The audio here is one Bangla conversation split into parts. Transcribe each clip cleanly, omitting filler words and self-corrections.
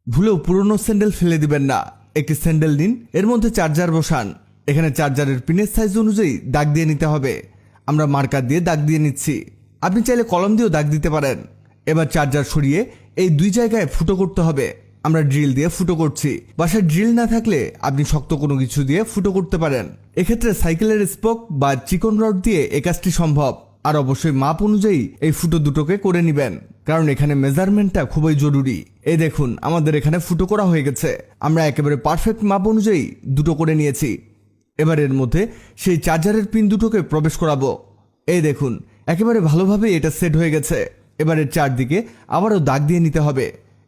ভুলেও পুরনো স্যান্ডেল ফেলে দিবেন না। একটি স্যান্ডেল নিন, এর মধ্যে চার্জার বসান। এখানে চার্জারের পিনের সাইজ অনুযায়ী দাগ দিয়ে নিতে হবে। আমরা মার্কার দিয়ে দাগ দিয়ে নিচ্ছি। আপনি চাইলে কলম দিয়েও দাগ দিতে পারেন। এবার চার্জার সরিয়ে এই দুই জায়গায় ফুটো করতে হবে। আমরা ড্রিল দিয়ে ফুটো করছি। বাসায় ড্রিল না থাকলে আপনি শক্ত কোনো কিছু দিয়ে ফুটো করতে পারেন। এক্ষেত্রে সাইকেলের স্পোক বা চিকন রড দিয়ে এই কাজটি সম্ভব। আর অবশ্যই মাপ অনুযায়ী এই ফুটো দুটোকে করে নেবেন, কারণ এখানে মেজারমেন্টটা খুবই জরুরি। এই দেখুন, আমাদের এখানে ফুটো করা হয়ে গেছে। আমরা একেবারে পারফেক্ট মাপ অনুযায়ী দুটো করে নিয়েছি। এবার এর মধ্যে সেই চার্জারের পিন দুটোকে প্রবেশ করাবো। এই দেখুন, একেবারে ভালোভাবে এটা সেট হয়ে গেছে। এবারে চারদিকে আবারও দাগ দিয়ে নিতে হবে।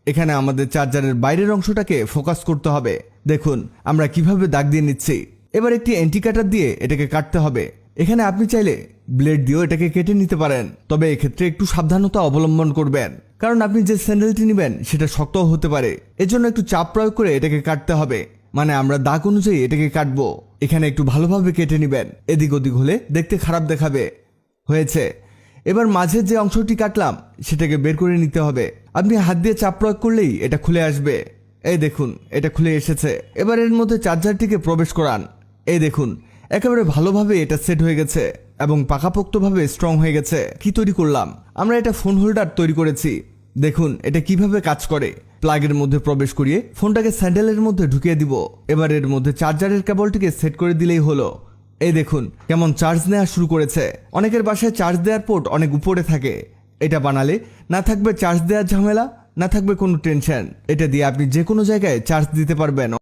এখানে আমাদের চার্জারের বাইরের অংশটাকে ফোকাস করতে হবে। দেখুন আমরা কিভাবে দাগ দিয়ে নিচ্ছি। এবার একটি অ্যান্টি কাটার দিয়ে এটাকে কাটতে হবে। এখানে আপনি চাইলে ব্লেড দিয়েও এটাকে কেটে নিতে পারেন, তবে এক্ষেত্রে একটু সাবধানতা অবলম্বন করবেন, কারণ আপনি যে স্যান্ডেলটি নেবেন সেটা শক্তও হতে পারে। এজন্য একটু চাপ প্রয়োগ করে এটাকে কাটতে হবে, মানে আমরা দাগ অনুযায়ী এটাকে কাটবো। এখানে একটু ভালোভাবে কেটে নেবেন, এদিক ওদিক হলে দেখতে খারাপ দেখাবে। হয়েছে। এবার মাঝের যে অংশটি কাটলাম সেটাকে বের করে নিতে হবে। আপনি হাত দিয়ে চাপ প্রয়োগ করলেই এটা খুলে আসবে। এই দেখুন, এটা খুলে এসেছে। এবার এর মধ্যে চার্জারটিকে প্রবেশ করান। এই দেখুন, একেবারে ভালোভাবে এটা সেট হয়ে গেছে এবং পাকাপোক্তভাবে স্ট্রং হয়ে গেছে। কি তৈরি করলাম? আমরা এটা ফোন হোল্ডার তৈরি করেছি। দেখুন এটা কিভাবে কাজ করে। প্লাগের মধ্যে প্রবেশ করিয়ে ফোনটাকে স্যান্ডেলের মধ্যে ঢুকিয়ে দিব। এবার এর মধ্যে চার্জারের কেবলটিকে সেট করে দিলেই হলো। এই দেখুন কেমন চার্জ নেওয়া শুরু করেছে। অনেকের বাসায় চার্জ দেওয়ার পোর্ট অনেক উপরে থাকে। এটা বানালে না থাকবে চার্জ দেওয়ার ঝামেলা, না থাকবে কোনো টেনশন। এটা দিয়ে আপনি যে কোনো জায়গায় চার্জ দিতে পারবেন।